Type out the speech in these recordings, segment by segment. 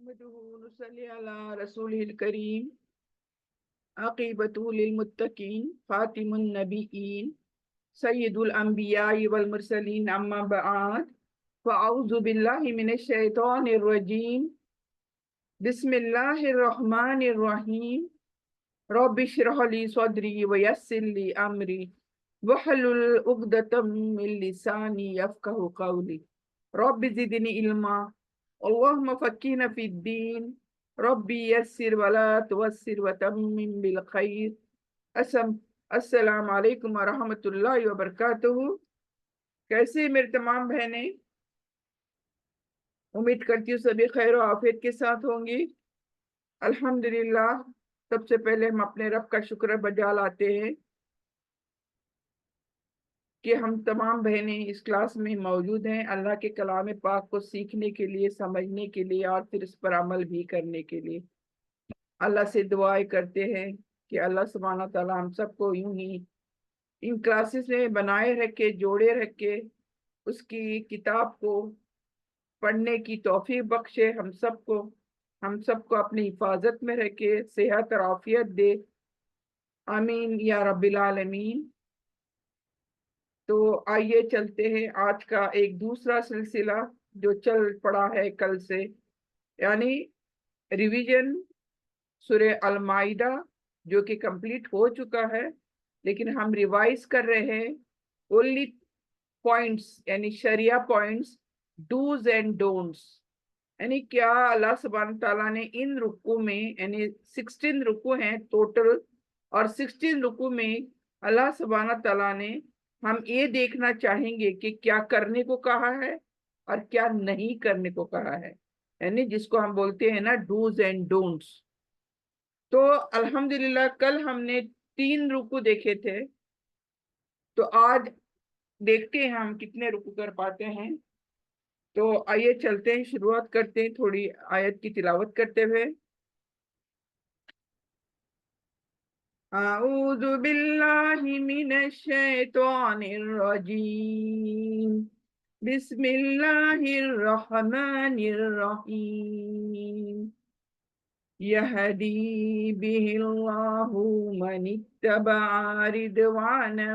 نحمده ونصلي على رسوله الكريم عاقبة للمتقين خاتم النبيين سيد الأنبياء والمرسلين أما بعد فأعوذ بالله من الشيطان الرجيم بسم الله الرحمن الرحيم رب اشرح لي صدري ويسر لي أمري واحلل عقدة من لساني يفقهوا قولي رب زدني علما اللهم فقهنا في الدين ربي يسر ولا توسر وتمم بالخير السلام علیکم ورحمۃ اللہ وبرکاتہ۔ کیسے میرے تمام بہنیں؟ امید کرتی ہوں سبھی خیر و عافیت کے ساتھ ہوں گی۔ الحمدللہ، سب سے پہلے ہم اپنے رب کا شکر بجا لاتے ہیں کہ ہم تمام بہنیں اس کلاس میں موجود ہیں، اللہ کے کلام پاک کو سیکھنے کے لیے، سمجھنے کے لیے اور پھر اس پر عمل بھی کرنے کے لیے۔ اللہ سے دعائیں کرتے ہیں کہ اللہ سبحانہ تعالیٰ ہم سب کو یوں ہی ان کلاسز میں بنائے رکھے، جوڑے رکھے، اس کی کتاب کو پڑھنے کی توفیق بخشے، ہم سب کو اپنی حفاظت میں رکھے، صحت اور عافیت دے، آمین یا رب العالمین۔ تو آئیے چلتے ہیں آج کا ایک دوسرا سلسلہ جو چل پڑا ہے کل سے، یعنی ریویژن سورہ المائدہ، جو کہ کمپلیٹ ہو چکا ہے، لیکن ہم ریوائز کر رہے ہیں اونلی پوائنٹس، یعنی شریعہ پوائنٹس، ڈوز اینڈ ڈونٹس، یعنی کیا اللہ سبحانہ تعالیٰ نے ان رکوع میں، یعنی 16 رکوع ہیں ٹوٹل، اور 16 رکوع میں اللہ سبحانہ تعالیٰ نے ہم یہ دیکھنا چاہیں گے کہ کیا کرنے کو کہا ہے اور کیا نہیں کرنے کو کہا ہے، یعنی جس کو ہم بولتے ہیں نا ڈوز اینڈ ڈونٹس۔ تو الحمدللہ کل ہم نے 3 رکوع دیکھے تھے، تو آج دیکھتے ہیں ہم کتنے رکوع کر پاتے ہیں۔ تو آئیے چلتے ہیں، شروعات کرتے ہیں تھوڑی آیت کی تلاوت کرتے ہوئے۔ اعوذ باللہ من الشیطان الرجیم، بسم اللہ الرحمن الرحیم، یہدی بہ اللہ من اتبع رضوانہ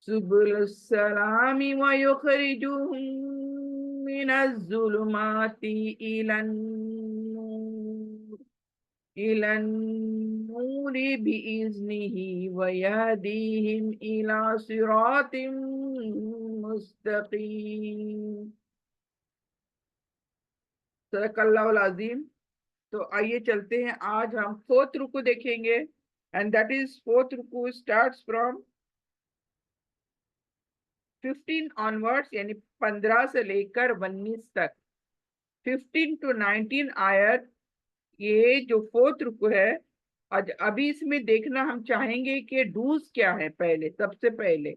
سبل السلام ویخرجہم من الظلمات إلى النور بإذنه ويهديهم إلى صراط مستقيم۔ صدق اللہ العظیم۔ تو آئیے چلتے ہیں، آج ہم 4th رکوع دیکھیں گے، and that is 4th رکوع starts from 15 onwards، یعنی 15 سے لے کر 19 تک، 15 to 19 آیت۔ یہ جو 4th رکوع ہے، ابھی اس میں دیکھنا ہم چاہیں گے کہ ڈوز کیا ہے، پہلے سب سے پہلے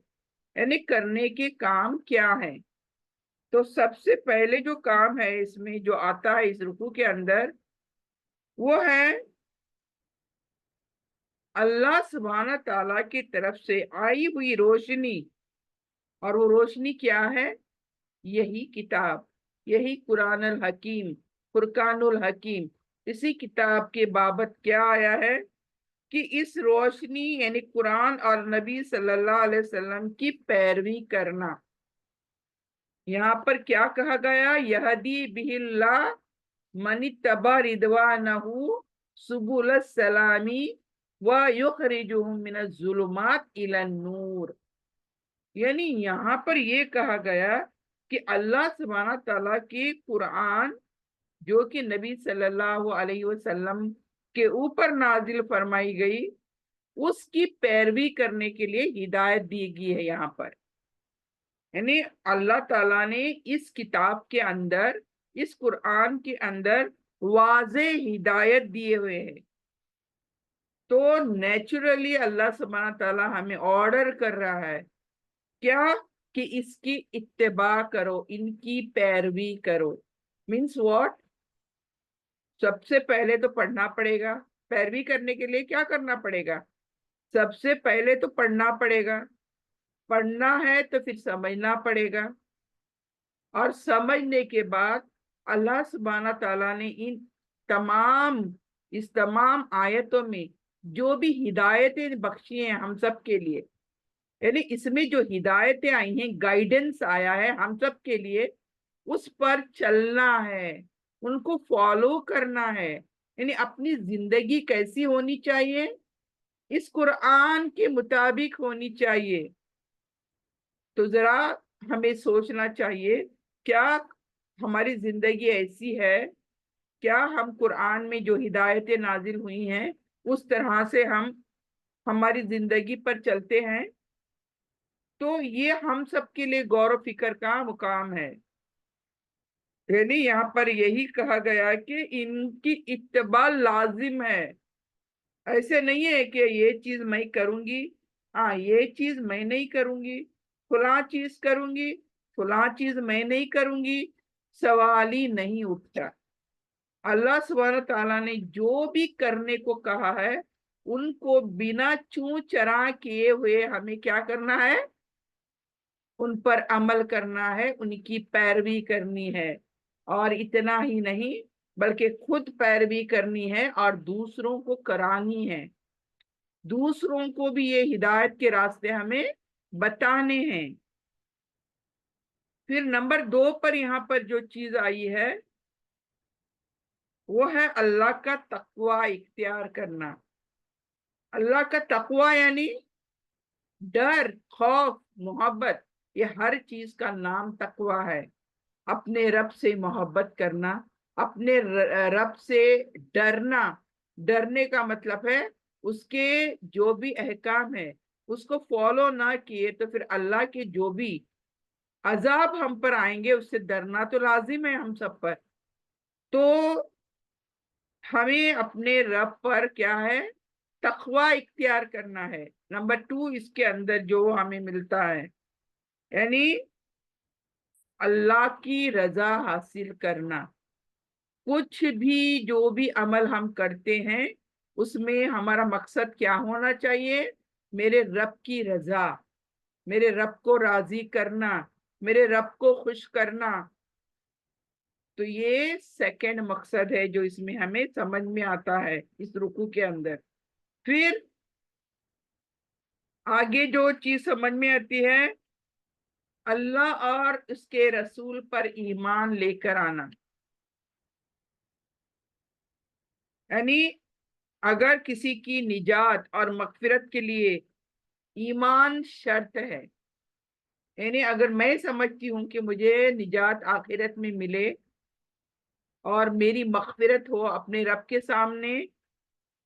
یعنی کرنے کے کام کیا ہیں۔ تو سب سے پہلے جو کام ہے اس میں جو آتا ہے اس رکوع کے اندر، وہ ہے اللہ سبحانہ تعالیٰ کی طرف سے آئی ہوئی روشنی، اور وہ روشنی کیا ہے؟ یہی کتاب، یہی قرآن الحکیم، فرقان الحکیم۔ اسی کتاب کے بابت کیا آیا ہے کہ اس روشنی یعنی قرآن اور نبی صلی اللہ علیہ وسلم کی پیروی کرنا۔ یہاں پر کیا کہا گیا؟ یہدی بہ اللہ من اتبع رضوانہ سبل السلام ویخرجہم من الظلمات الی النور، یعنی یہاں پر یہ کہا گیا کہ اللہ سبحانہ تعالیٰ کی قرآن جو کہ نبی صلی اللہ علیہ وسلم کے اوپر نازل فرمائی گئی، اس کی پیروی کرنے کے لیے ہدایت دی گئی ہے یہاں پر۔ یعنی اللہ تعالیٰ نے اس کتاب کے اندر، اس قرآن کے اندر واضح ہدایت دیے ہوئے ہیں۔ تو نیچرلی اللہ سبحانہ تعالیٰ ہمیں آرڈر کر رہا ہے کیا؟ کہ اس کی اتباع کرو، ان کی پیروی کرو۔ Means what? سب سے پہلے تو پڑھنا پڑے گا، پیروی کرنے کے لیے کیا کرنا پڑے گا؟ سب سے پہلے تو پڑھنا پڑے گا، پڑھنا ہے تو پھر سمجھنا پڑے گا، اور समझने के बाद अल्लाह सुब्हाना ताला ने इस तमाम आयतों में जो भी हिदायतें बख्शी हैं हम सब के लिए, यानी इसमें जो हिदायतें आई हैं, गाइडेंस आया है हम सब के लिए, उस पर चलना है, उनको फॉलो करना है। यानी अपनी जिंदगी कैसी होनी चाहिए? इस कुरान के मुताबिक होनी चाहिए। तो जरा हमें सोचना चाहिए, क्या हमारी जिंदगी ऐसी है? क्या हम कुरान में जो हिदायतें नाजिल हुई हैं उस तरह से हम हमारी जिंदगी पर चलते हैं? तो ये हम सबके लिए गौर फिक्र का मुकाम है। यानी यहाँ पर यही कहा गया कि इनकी इत्तबा लाजिम है। ऐसे नहीं है कि ये चीज मैं करूंगी, हाँ ये चीज मैं नहीं करूंगी, फला चीज करूंगी, फला चीज मैं नहीं करूंगी, सवाल ही नहीं उठता। अल्लाह सुब्हानहू तआला ने जो भी करने को कहा है उनको बिना चूं चरा किए हुए हमें क्या करना है? उन पर अमल करना है, उनकी पैरवी करनी है। और इतना ही नहीं, बल्कि खुद पैरवी करनी है और दूसरों को करानी है। दूसरों को भी ये हिदायत के रास्ते हमें बताने हैं। फिर नंबर 2 पर यहाँ पर जो चीज आई है वो है अल्लाह का तकवा इख्तियार करना। अल्लाह का तकवा यानी डर, खौफ, मोहब्बत, ये हर चीज का नाम तकवा है। अपने रब से मोहब्बत करना, अपने रब से डरना। डरने का मतलब है उसके जो भी अहकाम है उसको फॉलो ना किए तो फिर अल्लाह के जो भी अजाब हम पर आएंगे उससे डरना तो लाजिम है हम सब पर। तो हमें अपने रब पर क्या है? तकवा इख्तियार करना है। नंबर 2 इसके अंदर जो हमें मिलता है, यानी अल्लाह की रजा हासिल करना। कुछ भी जो भी अमल हम करते हैं उसमें हमारा मकसद क्या होना चाहिए? मेरे रब की रजा, मेरे रब को राजी करना, मेरे रब को खुश करना। तो ये सेकंड मकसद है जो इसमें हमें समझ में आता है इस रुकू के अंदर। फिर आगे जो चीज समझ में आती है, अल्लाह और उसके रसूल पर ईमान लेकर आना। यानी अगर किसी की निजात और मगफिरत के लिए ईमान शर्त है, यानी अगर मैं समझती हूँ कि मुझे निजात आखिरत में मिले और मेरी मगफिरत हो अपने रब के सामने,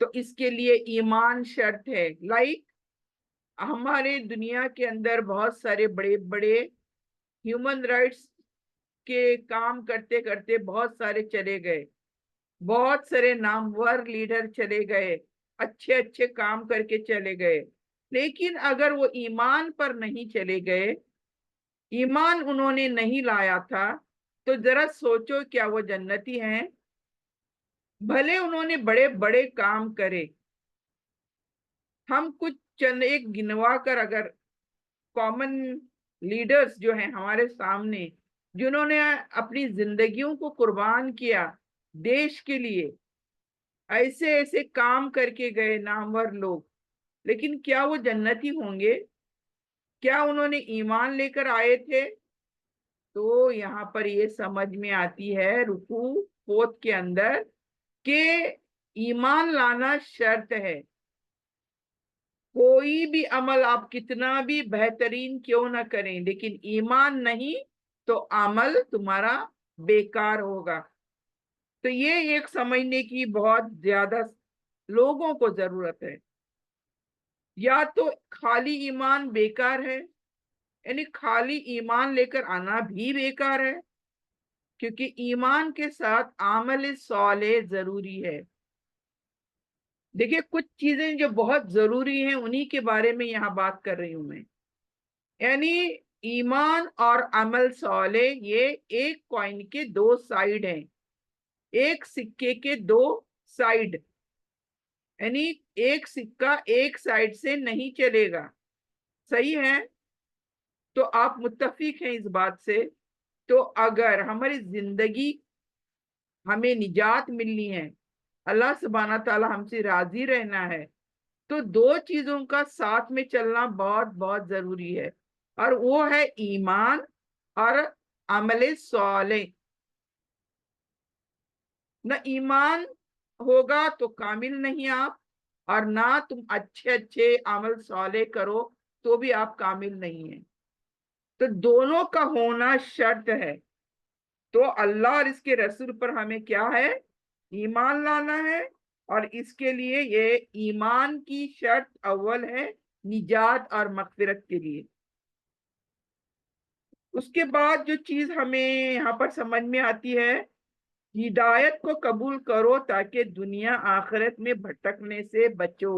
तो इसके लिए ईमान शर्त है। लाइक हमारे दुनिया के अंदर बहुत सारे बड़े बड़े ह्यूमन राइट्स के काम करते करते बहुत सारे चले गए, बहुत सारे नामवर लीडर चले गए, अच्छे अच्छे काम करके चले गए। लेकिन अगर वो ईमान पर नहीं चले गए, ईमान उन्होंने नहीं लाया था, तो जरा सोचो क्या वो जन्नती हैं? भले उन्होंने बड़े बड़े काम करे, हम कुछ चंद एक गिनवा कर अगर कॉमन लीडर्स जो हैं हमारे सामने, जिन्होंने अपनी जिंदगियों को कुर्बान किया देश के लिए, ऐसे ऐसे काम करके गए नामवर लोग, लेकिन क्या वो जन्नती होंगे? क्या उन्होंने ईमान लेकर आए थे? तो यहाँ पर ये समझ में आती है रुकू फोत के अंदर कि ईमान लाना शर्त है। कोई भी अमल आप कितना भी बेहतरीन क्यों ना करें, लेकिन ईमान नहीं तो अमल तुम्हारा बेकार होगा। तो ये एक समझने की बहुत ज्यादा लोगों को जरूरत है। या तो खाली ईमान बेकार है, यानी खाली ईमान लेकर आना भी बेकार है, क्योंकि ईमान के साथ आमल सौले जरूरी है। देखिए कुछ चीजें जो बहुत जरूरी हैं उन्हीं के बारे में यहाँ बात कर रही हूं मैं। यानी ईमान और अमल सौले ये एक कॉइन के दो साइड हैं, एक सिक्के के दो साइड। यानी एक सिक्का एक साइड से नहीं चलेगा। सही है? तो आप मुत्तफिक हैं इस बात से? تو اگر ہماری زندگی ہمیں نجات ملنی ہے، اللہ سبحانہ تعالیٰ ہم سے راضی رہنا ہے، تو دو چیزوں کا ساتھ میں چلنا بہت بہت ضروری ہے، اور وہ ہے ایمان اور عمل صالح۔ نہ ایمان ہوگا تو کامل نہیں آپ، اور نہ تم اچھے اچھے عمل صالح کرو تو بھی آپ کامل نہیں ہیں۔ تو دونوں کا ہونا شرط ہے۔ تو اللہ اور اس کے رسول پر ہمیں کیا ہے؟ ایمان لانا ہے، اور اس کے لیے یہ ایمان کی شرط اول ہے نجات اور مغفرت کے لیے۔ اس کے بعد جو چیز ہمیں یہاں پر سمجھ میں آتی ہے، ہدایت کو قبول کرو تاکہ دنیا آخرت میں بھٹکنے سے بچو۔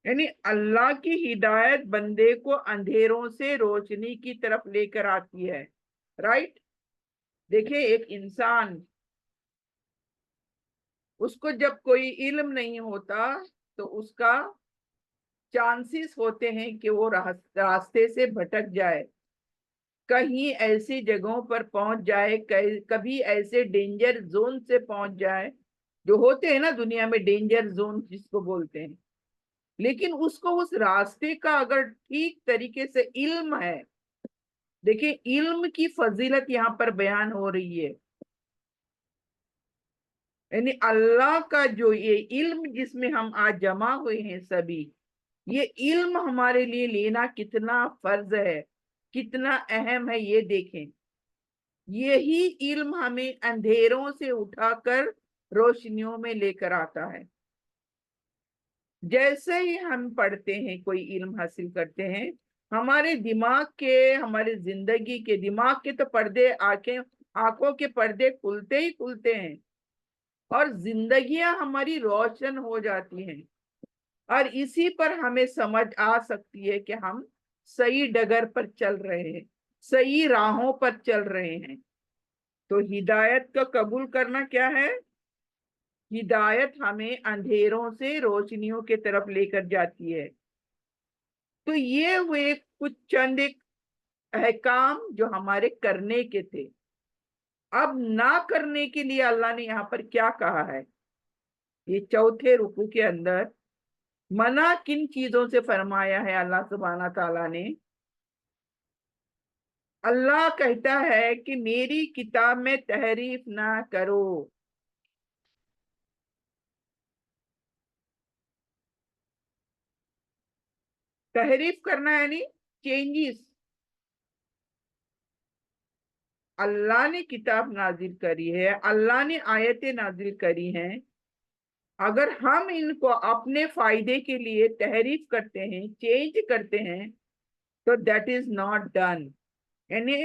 یعنی اللہ کی ہدایت بندے کو اندھیروں سے روشنی کی طرف لے کر آتی ہے، رائٹ؟ دیکھیں، ایک انسان، اس کو جب کوئی علم نہیں ہوتا تو اس کا چانسز ہوتے ہیں کہ وہ راستے سے بھٹک جائے، کہیں ایسی جگہوں پر پہنچ جائے، کبھی ایسے ڈینجر زون سے پہنچ جائے جو ہوتے ہیں نا دنیا میں، ڈینجر زون جس کو بولتے ہیں۔ لیکن اس کو اس راستے کا اگر ٹھیک طریقے سے علم ہے، دیکھیں علم کی فضیلت یہاں پر بیان ہو رہی ہے، یعنی اللہ کا جو یہ علم جس میں ہم آج جمع ہوئے ہیں سبھی، یہ علم ہمارے لیے لینا کتنا فرض ہے، کتنا اہم ہے، یہ دیکھیں۔ یہی علم ہمیں اندھیروں سے اٹھا کر روشنیوں میں لے کر آتا ہے۔ جیسے ہی ہم پڑھتے ہیں، کوئی علم حاصل کرتے ہیں، ہمارے دماغ کے، ہماری زندگی کے دماغ کے تو پردے، آنکھوں کے پردے کھلتے ہی کھلتے ہیں، اور زندگیاں ہماری روشن ہو جاتی ہیں، اور اسی پر ہمیں سمجھ آ سکتی ہے کہ ہم صحیح ڈگر پر چل رہے ہیں، صحیح راہوں پر چل رہے ہیں۔ تو ہدایت کا قبول کرنا کیا ہے؟ ہدایت ہمیں اندھیروں سے روشنیوں کی طرف لے کر جاتی ہے۔ تو یہ ہوئے کچھ چند ایک احکام جو ہمارے کرنے کے تھے۔ اب نہ کرنے کے لیے اللہ نے یہاں پر کیا کہا ہے؟ یہ چوتھے رکوع کے اندر منع کن چیزوں سے فرمایا ہے اللہ سبحانہ تعالیٰ نے؟ اللہ کہتا ہے کہ میری کتاب میں تحریف نہ کرو۔ تحریف کرنا یعنی چینجز۔ اللہ نے کتاب نازل کری ہے، اللہ نے آیتیں نازل کری ہیں، اگر ہم ان کو اپنے فائدے کے لیے تحریف کرتے ہیں، چینج کرتے ہیں، تو دیٹ از ناٹ ڈن۔ یعنی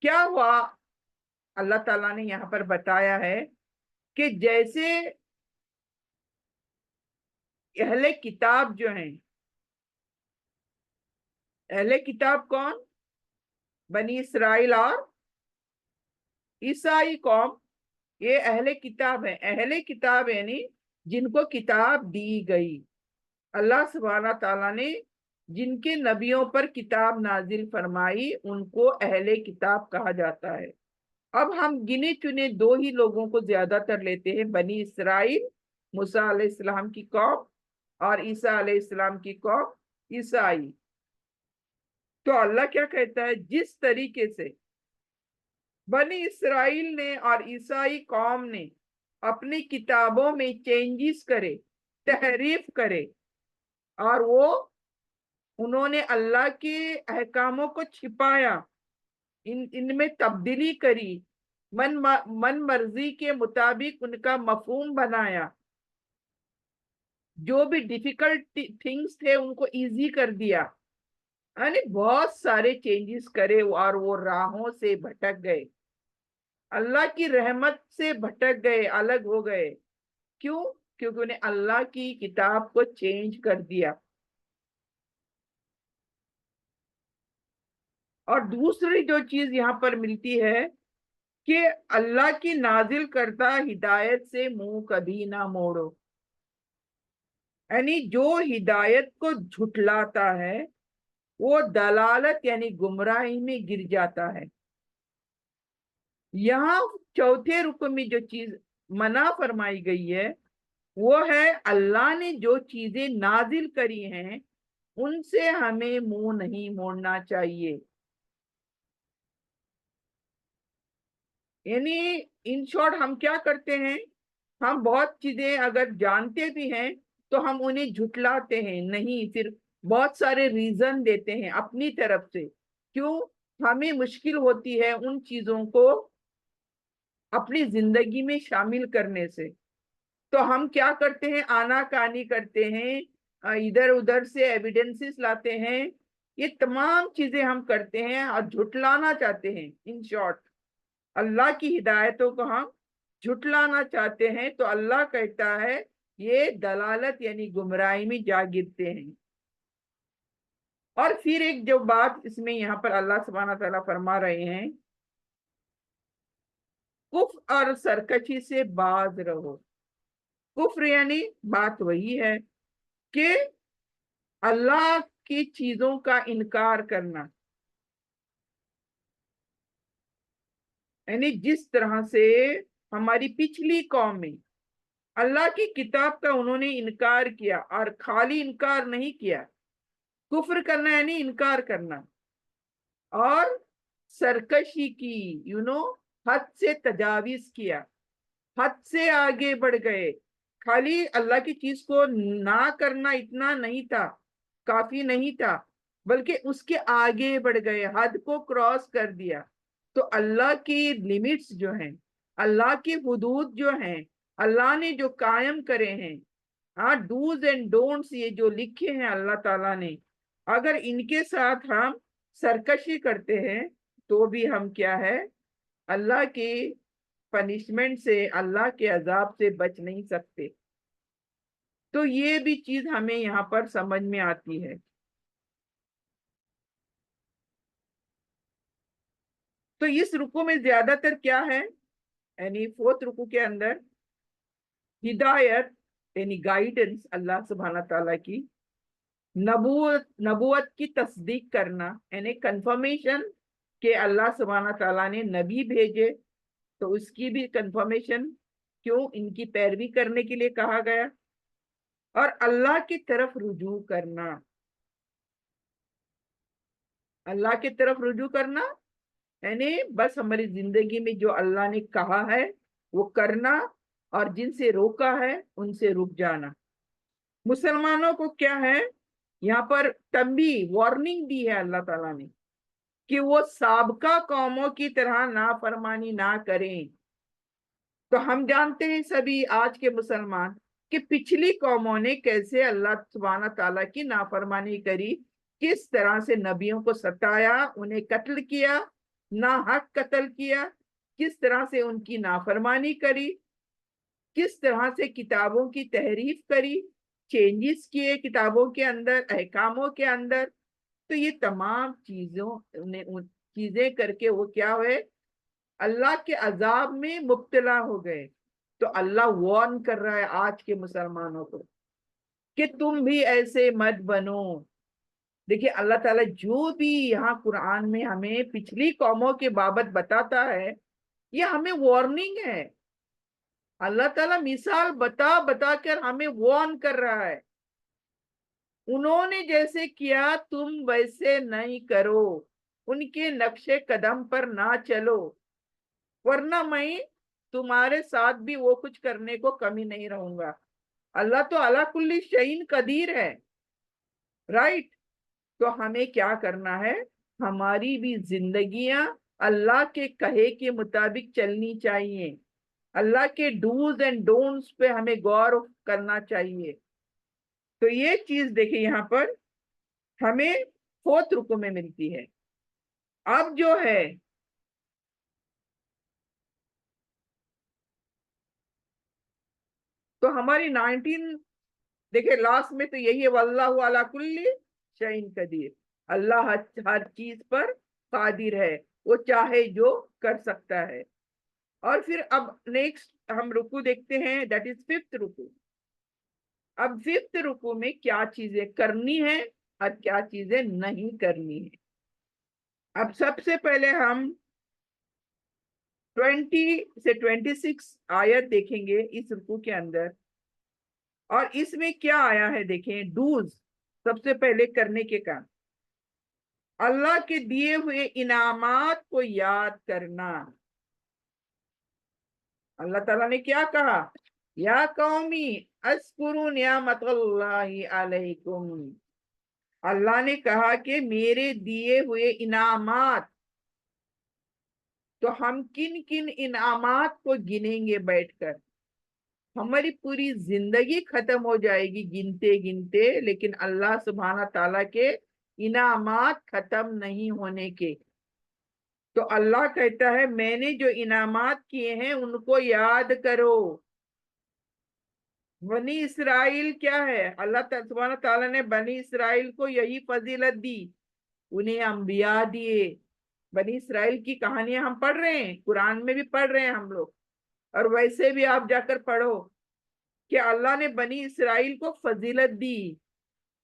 کیا ہوا؟ اللہ تعالیٰ نے یہاں پر بتایا ہے کہ جیسے اہل کتاب جو ہیں، اہل کتاب کون؟ بنی اسرائیل اور عیسائی قوم، یہ اہل کتاب ہیں۔ اہل کتاب یعنی جن کو کتاب دی گئی، اللہ سبحانہ تعالیٰ نے جن کے نبیوں پر کتاب نازل فرمائی ان کو اہل کتاب کہا جاتا ہے۔ اب ہم گنے چنے دو ہی لوگوں کو زیادہ تر لیتے ہیں، بنی اسرائیل موسیٰ علیہ السلام کی قوم، اور عیسیٰ علیہ السلام کی قوم عیسائی۔ تو اللہ کیا کہتا ہے؟ جس طریقے سے بنی اسرائیل نے اور عیسائی قوم نے اپنی کتابوں میں چینجز کرے، تحریف کرے، اور انہوں نے اللہ کے احکاموں کو چھپایا، ان میں تبدیلی کری، من مرضی کے مطابق ان کا مفہوم بنایا، جو بھی ڈیفیکلٹ تھنگس تھے ان کو ایزی کر دیا، یعنی بہت سارے چینجز کرے، اور وہ راہوں سے بھٹک گئے، اللہ کی رحمت سے بھٹک گئے، الگ ہو گئے۔ کیوں؟ کیونکہ انہیں اللہ کی کتاب کو چینج کر دیا۔ اور دوسری جو چیز یہاں پر ملتی ہے کہ اللہ کی نازل کرتا ہدایت سے منہ کبھی نہ موڑو، یعنی جو ہدایت کو جھٹلاتا ہے، وہ दलालत यानी गुमराही में गिर जाता है। यहाँ चौथे रुकू में जो चीज मना फरमाई गई है वो है अल्लाह ने जो चीजें नाजिल करी हैं उनसे हमें मुंह नहीं मोड़ना चाहिए। यानी इन शॉर्ट हम क्या करते हैं, हम बहुत चीजें अगर जानते भी हैं तो हम उन्हें झुटलाते हैं, नहीं फिर बहुत सारे रीजन देते हैं अपनी तरफ से, क्यों हमें मुश्किल होती है उन चीजों को अपनी जिंदगी में शामिल करने से। तो हम क्या करते हैं, आनाकानी करते हैं, इधर उधर से एविडेंसेस लाते हैं, ये तमाम चीजें हम करते हैं और झुटलाना चाहते हैं। इन शॉर्ट अल्लाह की हिदायतों को हम झुटलाना चाहते हैं, तो अल्लाह कहता है ये दलालत यानी गुमराही में जा गिरते हैं। और फिर एक जो बात इसमें यहाँ पर अल्लाह सुब्हानहू तआला फरमा रहे हैं, कुफ्र और सरकशी से बाज रहो। कुफ्र यानी बात वही है कि अल्लाह की चीजों का इनकार करना, यानी जिस तरह से हमारी पिछली कौम में अल्लाह की किताब का उन्होंने इनकार किया, और खाली इनकार नहीं किया, कुफ्र करना यानी इनकार करना, और सरकशी की, हद से तजावीज किया, हद से आगे बढ़ गए। खाली अल्लाह की चीज को ना करना इतना नहीं था, काफी नहीं था, बल्कि उसके आगे बढ़ गए, हद को क्रॉस कर दिया। तो अल्लाह की लिमिट्स जो हैं, अल्लाह की हुदूद जो हैं, अल्लाह ने जो कायम करे हैं, हाँ डूज एंड डोंट्स ये जो लिखे हैं अल्लाह ताला ने, अगर इनके साथ हम सरकशी करते हैं तो भी हम क्या है, अल्लाह की पनिशमेंट से, अल्लाह के अजाब से बच नहीं सकते। तो ये भी चीज हमें यहाँ पर समझ में आती है। तो इस रुकू में ज्यादातर क्या है, यानी फोर्थ रुकू के अंदर हिदायत यानी गाइडेंस अल्लाह सुब्हाना ताला की, नबूवत नबूवत की तस्दीक करना यानी कंफर्मेशन के अल्लाह सुब्हाना ताला ने नबी भेजे, तो उसकी भी कंफर्मेशन, क्यों इनकी पैरवी करने के लिए कहा गया, और अल्लाह की तरफ रुजू करना, अल्लाह की तरफ रुजू करना यानी बस हमारी जिंदगी में जो अल्लाह ने कहा है वो करना, और जिनसे रोका है उनसे रुक जाना। मुसलमानों को क्या है, यहाँ पर तंबी वार्निंग दी है अल्लाह ताला ने कि वो साबका कौमों की तरह नाफरमानी ना करें। तो हम जानते हैं सभी आज के मुसलमान कि पिछली कौमों ने कैसे अल्लाह सुब्हाना ताला की नाफरमानी करी, किस तरह से नबियों को सताया, उन्हें कत्ल किया, ना हक कत्ल किया, किस तरह से उनकी नाफरमानी करी, किस तरह से किताबों की तहरीफ करी, चेंजेस किए किताबों के अंदर, अहकामों के अंदर। तो ये तमाम चीजें करके वो क्या हुए, अल्लाह के अजाब में मुब्तला हो गए। तो अल्लाह वार्न कर रहा है आज के मुसलमानों को कि तुम भी ऐसे मत बनो। देखिए अल्लाह ताला जो भी यहाँ कुरान में हमें पिछली कौमों के बाबत बताता है, ये हमें वार्निंग है। अल्लाह ताला मिसाल बता बता कर हमें वार्न कर रहा है, उन्होंने जैसे किया तुम वैसे नहीं करो, उनके नक्शे कदम पर ना चलो, वरना मैं तुम्हारे साथ भी वो कुछ करने को कमी नहीं रहूंगा। अल्लाह तो अला कुल्ली शैइन कदीर है, राइट। तो हमें क्या करना है, हमारी भी जिंदगियां अल्लाह के कहे के मुताबिक चलनी चाहिए, अल्लाह के डूज एंड डोंट्स पे हमें गौर करना चाहिए। तो ये चीज देखिए यहाँ पर हमें फोर्थ रुकू में मिलती है। अब जो है तो हमारी 19, देखिए लास्ट में तो यही है, वल्लाहु अला कुल्ली शैइन कदीर, अल्लाह हर चीज पर कादिर है, वो चाहे जो कर सकता है। और फिर अब नेक्स्ट हम रुकू देखते हैं, दैट इज फिफ्थ रुकू। अब फिफ्थ रुकू में क्या चीजें करनी है اور کیا چیزیں نہیں کرنی ہے۔ اب سب سے پہلے ہم 20 سے 26 آیت دیکھیں گے اس رکوع کے اندر، اور اس میں کیا آیا ہے دیکھیں۔ ڈوز، سب سے پہلے کرنے کے کام، اللہ کے دیے ہوئے انعامات کو یاد کرنا۔ اللہ تعالیٰ نے کیا کہا؟ یا قومی اذکروا نعمت اللہ علیکم۔ اللہ نے کہا کہ میرے دیے ہوئے انعامات، تو ہم کن کن انعامات کو گنیں گے بیٹھ کر؟ ہماری پوری زندگی ختم ہو جائے گی گنتے گنتے، لیکن اللہ سبحانہ تعالیٰ کے انعامات ختم نہیں ہونے کے۔ تو اللہ کہتا ہے میں نے جو انعامات کیے ہیں ان کو یاد کرو۔ بنی اسرائیل کیا ہے؟ اللہ سبحانہ تعالیٰ نے بنی اسرائیل کو یہی فضیلت دی، انہیں انبیاء دیے۔ بنی اسرائیل کی کہانیاں ہم پڑھ رہے ہیں، قرآن میں بھی پڑھ رہے ہیں ہم لوگ، اور ویسے بھی آپ جا کر پڑھو کہ اللہ نے بنی اسرائیل کو فضیلت دی،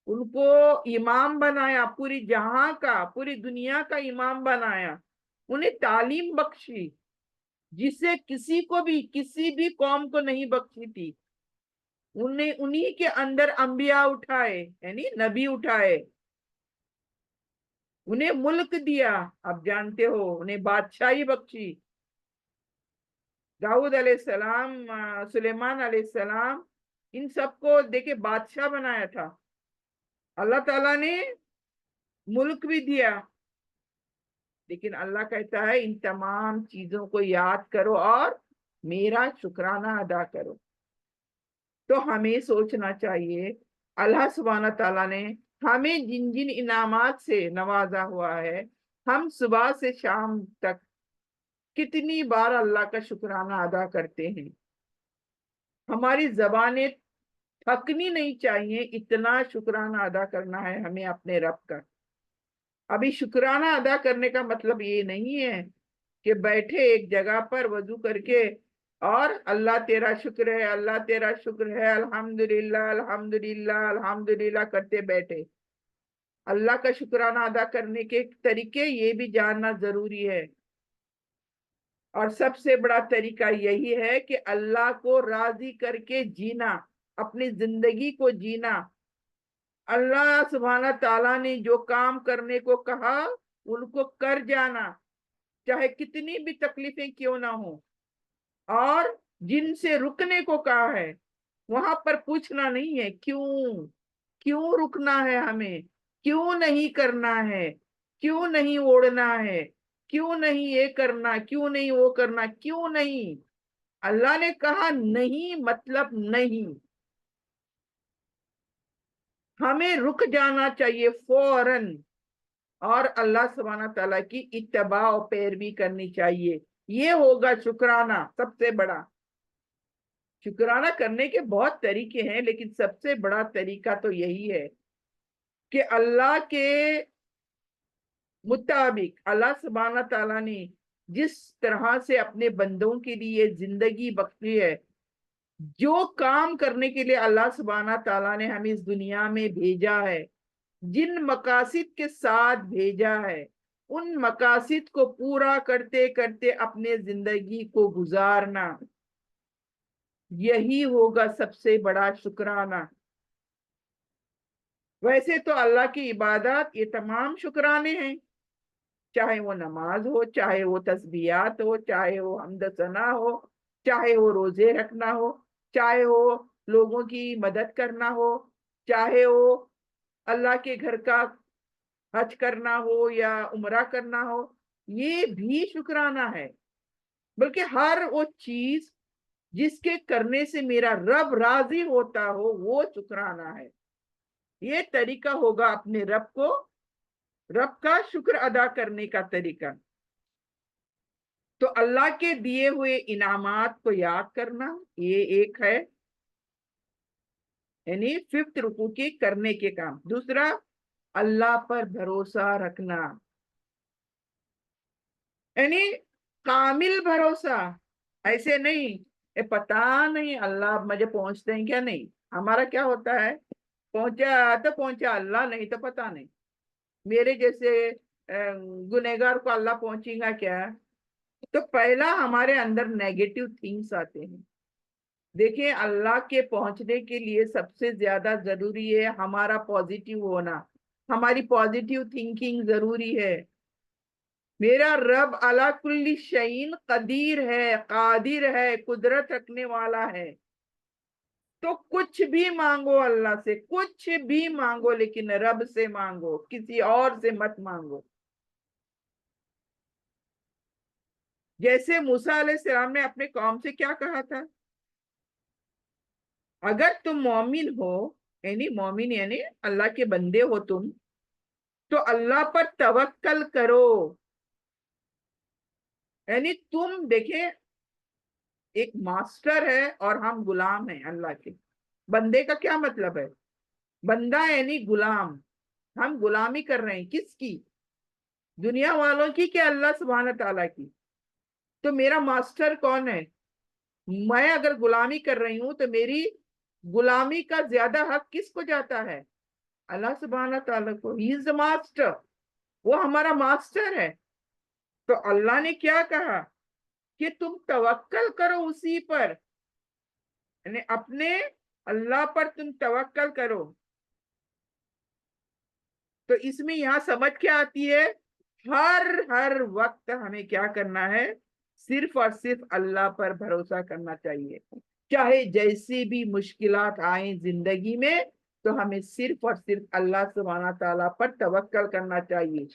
ان کو امام بنایا، پوری جہاں کا، پوری دنیا کا امام بنایا، انہیں تعلیم بخشی جسے کسی کو بھی، کسی بھی قوم کو نہیں بخشی تھی۔ انہی کے اندر انبیاء اٹھائے، یعنی نبی اٹھائے، انہیں ملک دیا، آپ جانتے ہو، انہیں بادشاہی بخشی۔ داؤد علیہ السلام، سلیمان علیہ السلام، ان سب کو دیکھے بادشاہ بنایا تھا۔ اللہ تعالیٰ نے ملک بھی دیا، لیکن اللہ کہتا ہے ان تمام چیزوں کو یاد کرو اور میرا شکرانہ ادا کرو۔ تو ہمیں سوچنا چاہیے اللہ سبحانہ تعالیٰ نے ہمیں جن جن انعامات سے نوازا ہوا ہے، ہم صبح سے شام تک کتنی بار اللہ کا شکرانہ ادا کرتے ہیں۔ ہماری زبانیں تھکنی نہیں چاہیے، اتنا شکرانہ ادا کرنا ہے ہمیں اپنے رب کا۔ ابھی شکرانہ ادا کرنے کا مطلب یہ نہیں ہے کہ بیٹھے ایک جگہ پر وضو کر کے اور اللہ تیرا شکر ہے، اللہ تیرا شکر ہے، الحمدللہ الحمدللہ الحمدللہ کرتے بیٹھے۔ اللہ کا شکرانہ ادا کرنے کے طریقے یہ بھی جاننا ضروری ہے، اور سب سے بڑا طریقہ یہی ہے کہ اللہ کو راضی کر کے جینا، اپنی زندگی کو جینا۔ اللہ سبحانہ تعالیٰ نے جو کام کرنے کو کہا ان کو کر جانا، چاہے کتنی بھی تکلیفیں کیوں نہ ہوں، اور جن سے رکنے کو کہا ہے وہاں پر پوچھنا نہیں ہے کیوں رکنا ہے، ہمیں کیوں نہیں کرنا ہے، کیوں نہیں اوڑھنا ہے، کیوں نہیں یہ کرنا، کیوں نہیں وہ کرنا، کیوں نہیں۔ اللہ نے کہا نہیں مطلب نہیں، ہمیں رک جانا چاہیے فوراً، اور اللہ سبحانہ تعالیٰ کی اتباع و پیروی کرنی چاہیے۔ یہ ہوگا شکرانہ سب سے بڑا۔ شکرانہ کرنے کے بہت طریقے ہیں، لیکن سب سے بڑا طریقہ تو یہی ہے کہ اللہ کے مطابق اللہ سبحانہ تعالیٰ نے جس طرح سے اپنے بندوں کے لیے زندگی بخشی ہے، جو کام کرنے کے لیے اللہ سبحانہ تعالیٰ نے ہمیں اس دنیا میں بھیجا ہے، جن مقاصد کے ساتھ بھیجا ہے، ان مقاصد کو پورا کرتے کرتے اپنے زندگی کو گزارنا، یہی ہوگا سب سے بڑا شکرانہ۔ ویسے تو اللہ کی عبادات یہ تمام شکرانے ہیں، چاہے وہ نماز ہو، چاہے وہ تسبیحات ہو، چاہے وہ حمد ثنا ہو، چاہے وہ روزے رکھنا ہو، چاہے وہ لوگوں کی مدد کرنا ہو، چاہے وہ اللہ کے گھر کا حج کرنا ہو یا عمرہ کرنا ہو، یہ بھی شکرانہ ہے۔ بلکہ ہر وہ چیز جس کے کرنے سے میرا رب راضی ہوتا ہو وہ شکرانہ ہے۔ یہ طریقہ ہوگا اپنے رب کا شکر ادا کرنے کا طریقہ۔ تو اللہ کے دیے ہوئے انعامات کو یاد کرنا، یہ ایک ہے، یعنی 5th رکوع کے کرنے کے کام۔ دوسرا، اللہ پر بھروسہ رکھنا، یعنی کامل بھروسہ، ایسے نہیں پتا نہیں اللہ مجھے پہنچتے ہیں کیا، نہیں۔ ہمارا کیا ہوتا ہے पहुंचा तो पहुंचा, अल्लाह नहीं तो पता नहीं। मेरे जैसे गुनहगार को अल्लाह पहुंचेगा क्या? तो पहला हमारे अंदर नेगेटिव थिंग्स आते हैं। देखिए, अल्लाह के पहुंचने के लिए सबसे ज्यादा जरूरी है हमारा पॉजिटिव होना, हमारी पॉजिटिव थिंकिंग जरूरी है। मेरा रब अला कुल्ली शैइन कदीर है, कादिर है, कुदरत रखने वाला है। तो कुछ भी मांगो अल्लाह से, कुछ भी मांगो, लेकिन रब से मांगो, किसी और से मत मांगो। जैसे मूसा अलैहिस्सलाम ने अपने कौम से क्या कहा था? अगर तुम मोमिन हो, यानी मोमिन यानी अल्लाह के बंदे हो तुम, तो अल्लाह पर तवक्कल करो। यानी तुम देखे, एक मास्टर है और हम गुलाम हैं अल्लाह के। बंदे का क्या मतलब है? बंदा यानी गुलाम। हम गुलामी कर रहे हैं किसकी? दुनिया वालों की, कि अल्लाह सुब्हान ताला की? तो मेरा मास्टर कौन है? मैं अगर गुलामी कर रही हूं तो मेरी गुलामी का ज्यादा हक किसको जाता है? अल्लाह सुब्हान ताला को। ही इज द मास्टर, वो हमारा मास्टर है। तो अल्लाह ने क्या कहा कि तुम तवक्कल करो उसी पर, यानी अपने अल्लाह पर तुम तवक्कल करो। तो इसमें यहां समझ क्या आती है? हर हर वक्त हमें क्या करना है? सिर्फ और सिर्फ अल्लाह पर भरोसा करना चाहिए। चाहे जैसी भी मुश्किलात आए जिंदगी में, तो हमें सिर्फ और सिर्फ अल्लाह सुब्हाना ताला पर तवक्कल करना चाहिए।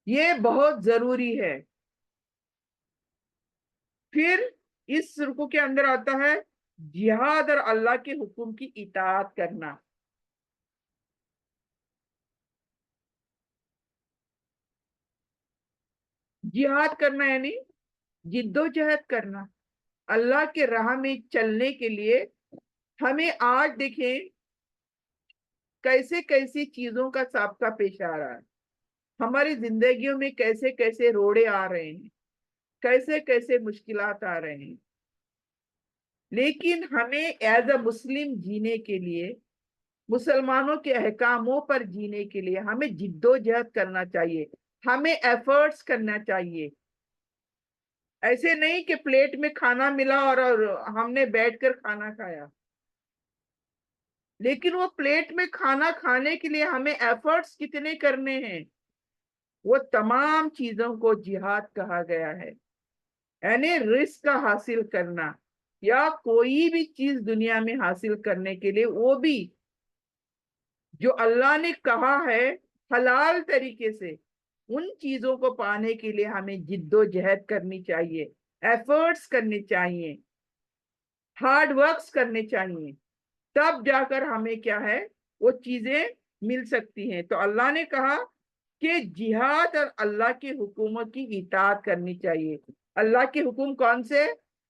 ये बहुत जरूरी है। फिर इस रुकू के अंदर आता है जिहाद और अल्लाह के हुक्म की इताअत करना। जिहाद करना यानी जिद्दोजहद करना, अल्लाह के राह में चलने के लिए। हमें आज देखें कैसे कैसी चीजों का सामना पेश आ रहा है, हमारी जिंदगियों में कैसे कैसे रोड़े आ रहे हैं, कैसे कैसे मुश्किलात आ रहे हैं। लेकिन हमें एज अ मुस्लिम जीने के लिए, मुसलमानों के अहकामों पर जीने के लिए हमें जिद्दोजहद करना चाहिए, हमें एफर्ट्स करना चाहिए। ऐसे नहीं कि प्लेट में खाना मिला और हमने बैठकर खाना खाया, लेकिन वो प्लेट में खाना खाने के लिए हमें एफर्ट्स कितने करने हैं, वो तमाम चीजों को जिहाद कहा गया है। यानी रिस्क हासिल करना, या कोई भी चीज दुनिया में हासिल करने के लिए, वो भी जो अल्लाह ने कहा है हलाल तरीके से, उन चीजों को पाने के लिए हमें जिद्दोजहद करनी चाहिए, एफर्ट्स करने चाहिए, हार्ड वर्क्स करने चाहिए। तब जाकर हमें क्या है, वो चीजें मिल सकती हैं। तो अल्लाह ने कहा कि जिहाद और अल्लाह के हुक्मों की इताअत करनी चाहिए। अल्लाह के हुक्म कौन से?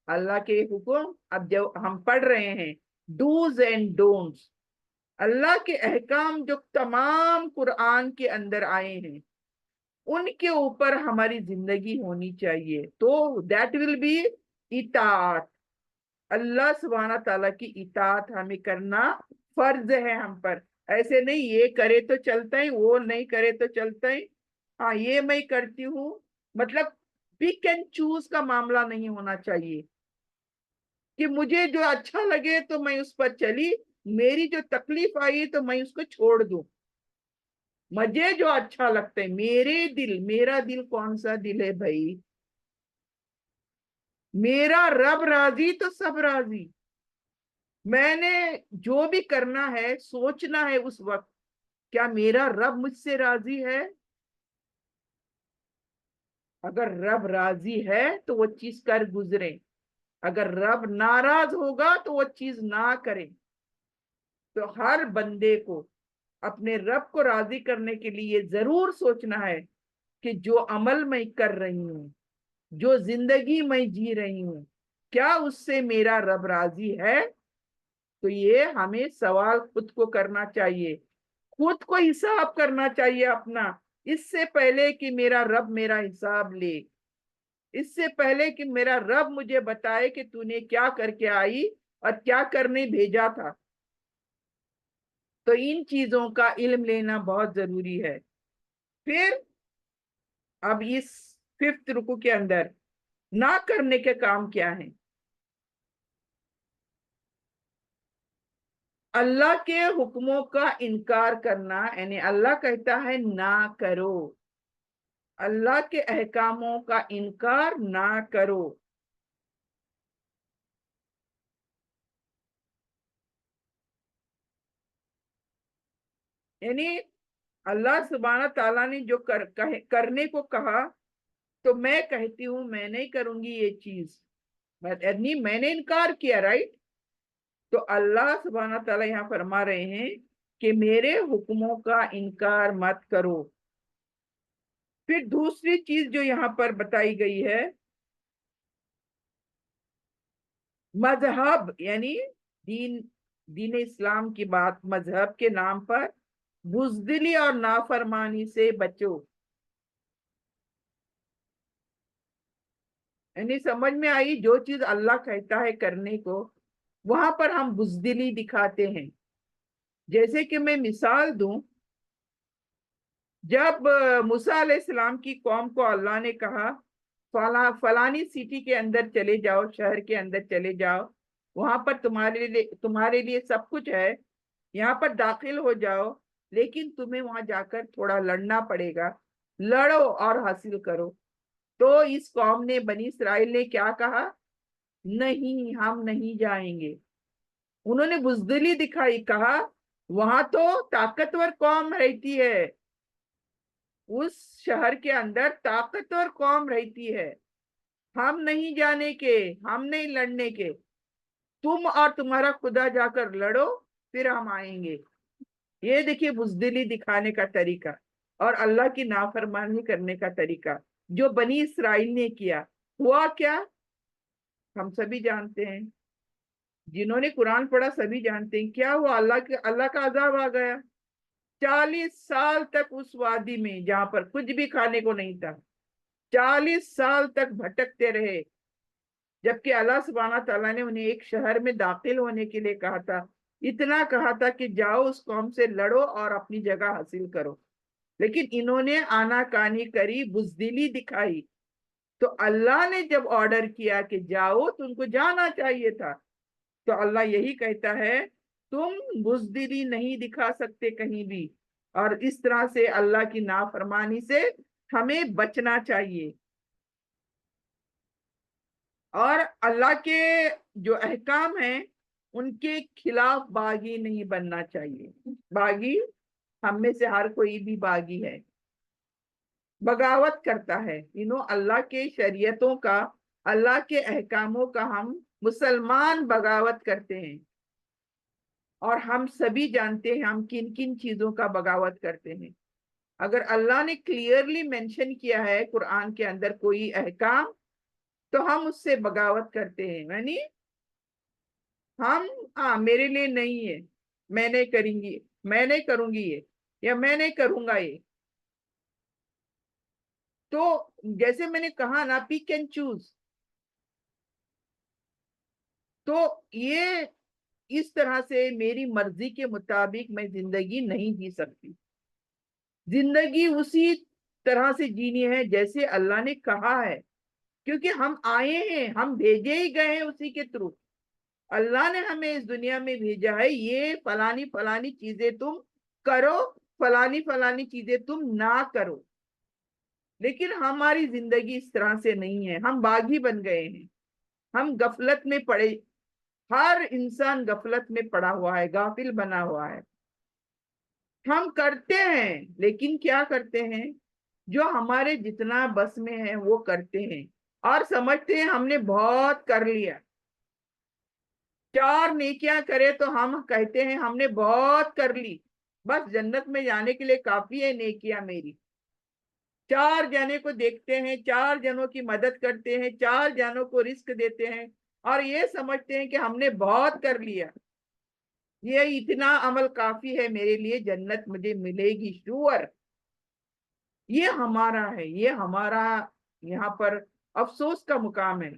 अल्लाह के हुक्म अब जो हम पढ़ रहे हैं, डूज एंड डोंट्स, अल्लाह के अहकाम जो तमाम कुरान के अंदर आए हैं, उनके ऊपर हमारी जिंदगी होनी चाहिए। तो दैट विल बी इताअत। अल्लाह सुब्हाना ताला की इताअत हमें करना फर्ज है हम पर। ऐसे नहीं ये करे तो चलता है, वो नहीं करे तो चलता है, हाँ ये मैं करती हूँ, मतलब पिक एंड चूज का मामला नहीं होना चाहिए कि मुझे जो अच्छा लगे तो मैं उस पर चली, मेरी जो तकलीफ आई तो मैं उसको छोड़ दूं। मुझे जो अच्छा लगता है, मेरे दिल, मेरा दिल कौन सा दिल है भाई? मेरा रब राजी तो सब राजी। मैंने जो भी करना है सोचना है उस वक्त, क्या मेरा रब मुझसे राजी है? अगर रब राजी है तो वो चीज कर गुजरे, अगर रब नाराज होगा तो वो चीज ना करे। तो हर बंदे को अपने रब को राजी करने के लिए जरूर सोचना है कि जो अमल मैं कर रही हूँ, जो जिंदगी मैं जी रही हूँ, क्या उससे मेरा रब राजी है? तो ये हमें सवाल खुद को करना चाहिए, खुद को हिसाब करना चाहिए अपना, इससे पहले कि मेरा रब मेरा हिसाब ले, इससे पहले कि मेरा रब मुझे बताए कि तूने क्या करके आई اور क्या करने भेजा था। तो इन चीजों का इल्म लेना बहुत जरूरी है। फिर अब इस 5th रुकू के अंदर ना करने के काम क्या है। अल्लाह के हुक्मों का इनकार करना, यानी अल्लाह कहता है ना करो, अल्लाह के अहकामों का इनकार ना करो। यानी अल्लाह सुब्हाना ताला ने जो करने को कहा, तो मैं कहती हूं मैं नहीं करूंगी ये चीज, यानी मैंने इनकार किया, राइट। तो अल्लाह सुब्हाना ताला यहाँ फरमा रहे हैं कि मेरे हुक्मों का इनकार मत करो। फिर दूसरी चीज जो यहाँ पर बताई गई है, मजहब यानी दीन, दीन इस्लाम की बात, मजहब के नाम पर बुजदिली और नाफरमानी से बचो। यानी समझ में आई, जो चीज अल्लाह कहता है करने को, वहां पर हम बुजदिली दिखाते हैं। जैसे कि मैं मिसाल दूं, जब मूसा अलैहिस्सलाम की कौम को अल्लाह ने कहा फलानी सिटी के अंदर चले जाओ, शहर के अंदर चले जाओ, वहां पर तुम्हारे लिए सब कुछ है, यहाँ पर दाखिल हो जाओ, लेकिन तुम्हें वहां जाकर थोड़ा लड़ना पड़ेगा, लड़ो और हासिल करो। तो इस कौम ने, बनी इसराइल ने क्या कहा, नहीं हम नहीं जाएंगे। उन्होंने बुजदिली दिखाई, कहा वहां तो ताकतवर कौम रहती है, उस शहर के अंदर ताकतवर कौम रहती है, हम नहीं जाने के, हम नहीं लड़ने के, तुम और तुम्हारा खुदा जाकर लड़ो, फिर हम आएंगे। ये देखिए बुजदिली दिखाने का तरीका और अल्लाह की नाफरमानी करने का तरीका जो बनी इसराइल ने किया। हुआ क्या, हम सभी जानते हैं, जिन्होंने कुरान पढ़ा सभी जानते हैं क्या हुआ। अल्लाह का अजाब आ गया। 40 साल तक उस वादी में जहां पर कुछ भी खाने को नहीं था, 40 साल तक भटकते रहे, जबकि अल्लाह सुब्हाना ताला ने उन्हें एक शहर में दाखिल होने के लिए कहा था। इतना कहा था कि जाओ उस कौम से लड़ो और अपनी जगह हासिल करो, लेकिन इन्होंने आनाकानी करी, बुजदिली दिखाई। तो अल्लाह ने जब ऑर्डर किया कि जाओ, तो उनको जाना चाहिए था। तो अल्लाह यही कहता है, तुम बुजदिली नहीं दिखा सकते कहीं भी, और इस तरह से अल्लाह की नाफरमानी से हमें बचना चाहिए। और अल्लाह के जो अहकाम हैं उनके खिलाफ बागी नहीं बनना चाहिए। बागी, हम में से हर कोई भी बागी है, बगावत करता है। अल्लाह के शरीयतों का, अल्लाह के अहकामों का हम मुसलमान बगावत करते हैं, और हम सभी जानते हैं हम किन किन चीजों का बगावत करते हैं। अगर अल्लाह ने क्लियरली मेंशन किया है कुरान के अंदर कोई अहकाम, तो हम उससे बगावत करते हैं। यानी हम, हाँ मेरे लिए नहीं है, मैं नहीं करूंगी, मैं नहीं करूंगी ये, या मैं नहीं करूंगा ये। तो जैसे मैंने कहा ना, पिक एंड चूज। तो ये इस तरह से मेरी मर्जी के मुताबिक मैं जिंदगी नहीं जी सकती। जिंदगी उसी तरह से जीनी है जैसे अल्लाह ने कहा है, क्योंकि हम आए हैं, हम भेजे ही गए हैं उसी के थ्रू। अल्लाह ने हमें इस दुनिया में भेजा है, ये फलानी फलानी चीजें तुम करो, फलानी फलानी चीजें तुम ना करो। लेकिन हमारी जिंदगी इस तरह से नहीं है, हम बागी बन गए हैं, हम गफलत में पड़े, हर इंसान गफलत में पड़ा हुआ है, गाफिल बना हुआ है। हम करते हैं, लेकिन क्या करते हैं, जो हमारे जितना बस में है वो करते हैं, और समझते हैं हमने बहुत कर लिया। 4 नेकियां करे तो हम कहते हैं हमने बहुत कर ली, बस जन्नत में जाने के लिए काफी है नेकियां मेरी। 4 जने को देखते हैं, 4 जनों की मदद करते हैं, 4 जनों को रिस्क देते हैं, और ये समझते हैं कि हमने बहुत कर लिया, ये इतना अमल काफी है मेरे लिए, जन्नत मुझे मिलेगी श्योर। ये हमारा है, ये हमारा यहाँ पर अफसोस का मुकाम है।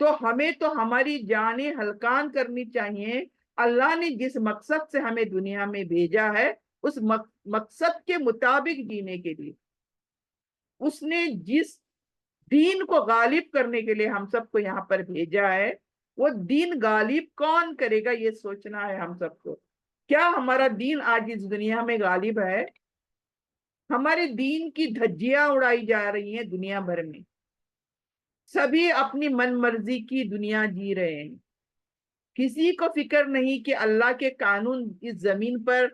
تو ہمیں تو ہماری جانیں ہلکان کرنی چاہیے. اللہ نے جس مقصد سے ہمیں دنیا میں بھیجا ہے اس مقصد کے مطابق جینے کے لیے، اس نے جس دین کو غالب کرنے کے لیے ہم سب کو یہاں پر بھیجا ہے، وہ دین غالب کون کرے گا یہ سوچنا ہے ہم سب کو. کیا ہمارا دین آج اس دنیا میں غالب ہے؟ ہمارے دین کی دھجیاں اڑائی جا رہی ہیں دنیا بھر میں. سبھی اپنی من مرضی کی دنیا جی رہے ہیں. کسی کو فکر نہیں کہ اللہ کے قانون اس زمین پر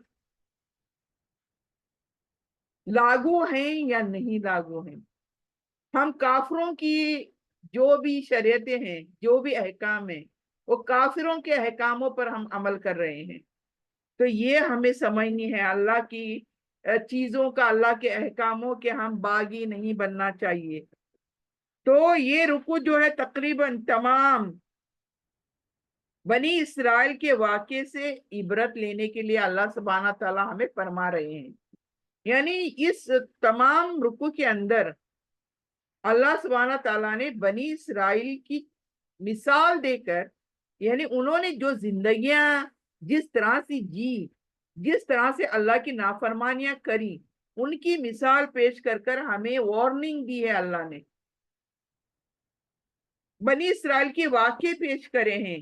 لاگو ہیں یا نہیں لاگو ہیں. ہم کافروں کی جو بھی شریعتیں ہیں، جو بھی احکام ہیں، وہ کافروں کے احکاموں پر ہم عمل کر رہے ہیں. تو یہ ہمیں سمجھنی ہے اللہ کی چیزوں کا، اللہ کے احکاموں کے ہم باغی نہیں بننا چاہیے. تو یہ رکوع جو ہے تقریباً تمام بنی اسرائیل کے واقعے سے عبرت لینے کے لیے اللہ سبحانہ تعالیٰ ہمیں فرما رہے ہیں. یعنی اس تمام رکوع کے اندر اللہ سبحانہ تعالیٰ نے بنی اسرائیل کی مثال دے کر، یعنی انہوں نے جو زندگیاں جس طرح سے جی، جس طرح سے اللہ کی نافرمانیاں کری، ان کی مثال پیش کر کر ہمیں وارننگ دی ہے. اللہ نے بنی اسرائیل کے واقعے پیش کرے ہیں.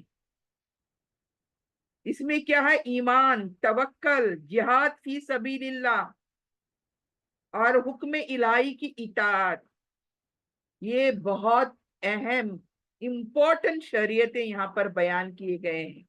اس میں کیا ہے؟ ایمان، توکل، جہاد فی سبیل اللہ اور حکم الہی کی اطاعت. یہ بہت اہم امپورٹنٹ شریعتیں یہاں پر بیان کیے گئے ہیں.